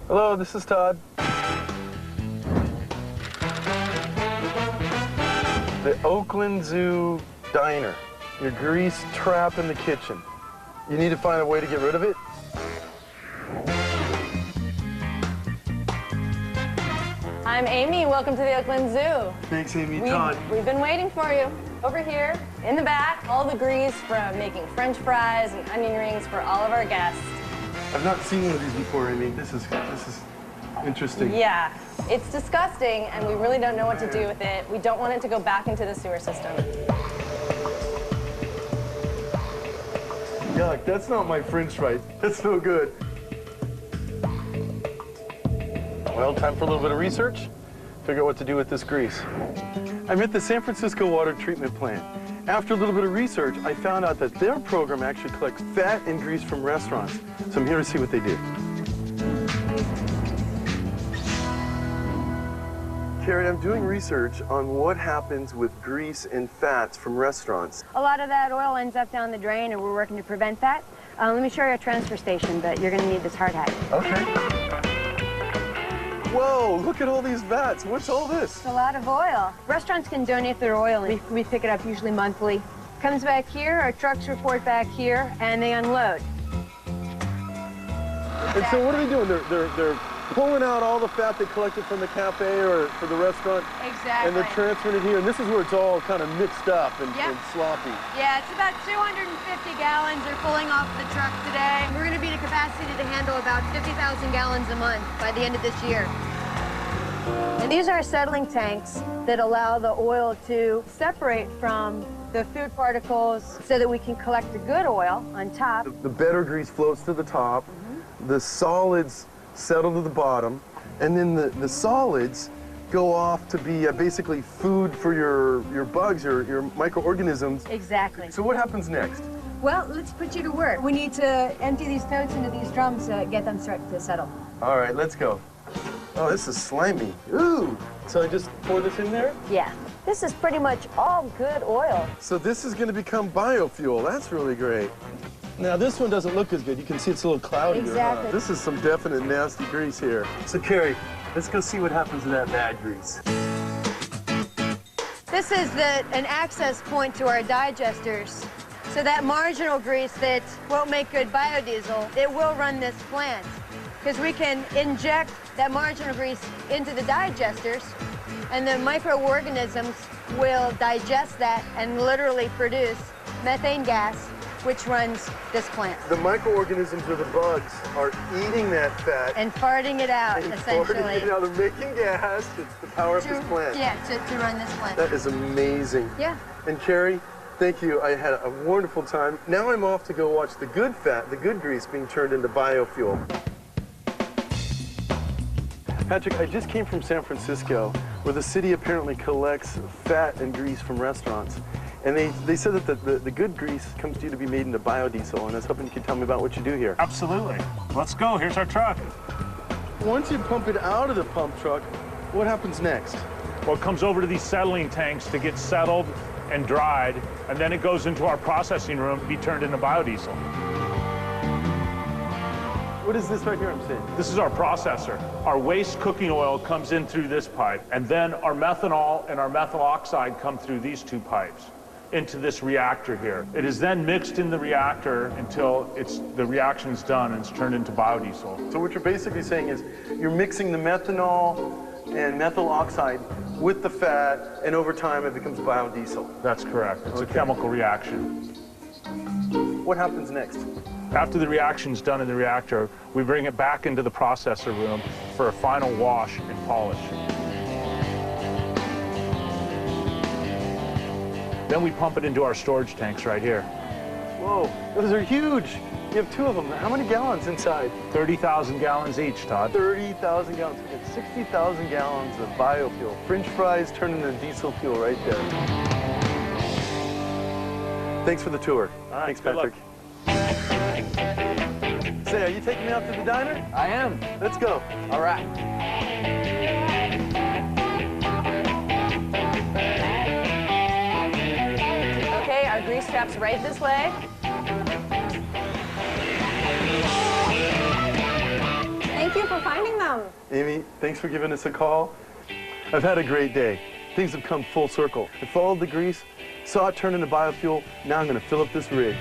Hello, this is Todd. The Oakland Zoo diner. Your grease trap in the kitchen. You need to find a way to get rid of it? I'm Amy. Welcome to the Oakland Zoo. Thanks, Amy. Todd. We've been waiting for you. Over here, in the back, all the grease from making French fries and onion rings for all of our guests. I've not seen one of these before, Amy. This is interesting. Yeah, it's disgusting, and we really don't know what to do with it. We don't want it to go back into the sewer system. Yuck, that's not my French fries. That's no good. Well, time for a little bit of research. Figure out what to do with this grease. I'm at the San Francisco water treatment plant. After a little bit of research, I found out that their program actually collects fat and grease from restaurants. So I'm here to see what they do. Carrie, I'm doing research on what happens with grease and fats from restaurants. A lot of that oil ends up down the drain, and we're working to prevent that. Let me show you a transfer station, but you're going to need this hard hat. Okay. Whoa, look at all these vats. What's all this? It's a lot of oil. Restaurants can donate their oil, and we pick it up usually monthly. Comes back here, our trucks report back here, and they unload. And so what are they doing? They're pulling out all the fat they collected from the cafe or for the restaurant. Exactly. And they're transferring it here. And this is where it's all kind of mixed up and sloppy. Yeah, it's about 250 gallons they're pulling off the truck today. We're going to be in a capacity to handle about 50,000 gallons a month by the end of this year. And these are settling tanks that allow the oil to separate from the food particles so that we can collect the good oil on top. The better grease floats to the top. The solids settle to the bottom. And then the solids go off to be basically food for your bugs, your microorganisms. Exactly. So what happens next? Well, let's put you to work. We need to empty these totes into these drums to get them started to settle. All right, let's go. Oh, this is slimy. Ooh. So I just pour this in there? Yeah. This is pretty much all good oil. So this is going to become biofuel. That's really great. Now, this one doesn't look as good. You can see it's a little cloudier. Exactly. This is some definite nasty grease here. So, Carrie, let's go see what happens to that bad grease. This is an access point to our digesters. So that marginal grease that won't make good biodiesel, it will run this plant. Because we can inject that marginal grease into the digesters, and the microorganisms will digest that and literally produce methane gas, which runs this plant. The microorganisms or the bugs are eating that fat. And farting it out, essentially. Farting it out. They're making gas to power up this plant. Yeah, to run this plant. That is amazing. Yeah. And Carrie, thank you. I had a wonderful time. Now I'm off to go watch the good fat, the good grease being turned into biofuel. Patrick, I just came from San Francisco, where the city apparently collects fat and grease from restaurants. And they said that the good grease comes to you to be made into biodiesel, and I was hoping you could tell me about what you do here. Absolutely. Let's go. Here's our truck. Once you pump it out of the pump truck, what happens next? Well, it comes over to these settling tanks to get settled and dried, and then it goes into our processing room to be turned into biodiesel. What is this right here I'm seeing? This is our processor. Our waste cooking oil comes in through this pipe, and then our methanol and our methyl oxide come through these two pipes into this reactor here. It is then mixed in the reactor until the reaction's done and it's turned into biodiesel. So what you're basically saying is you're mixing the methanol and methyl oxide with the fat, and over time it becomes biodiesel. That's correct. It's a chemical reaction. What happens next? After the reaction's done in the reactor, we bring it back into the processor room for a final wash and polish. Then we pump it into our storage tanks right here. Whoa, those are huge. You have two of them. How many gallons inside? 30,000 gallons each, Todd. 30,000 gallons. We get 60,000 gallons of biofuel. French fries turn into diesel fuel right there. Thanks for the tour. All right, thanks, Patrick. Say, are you taking me out to the diner? I am. Let's go. All right. Okay, our grease trap's right this way. Thank you for finding them. Amy, thanks for giving us a call. I've had a great day. Things have come full circle. I followed the grease, saw it turn into biofuel. Now I'm going to fill up this rig.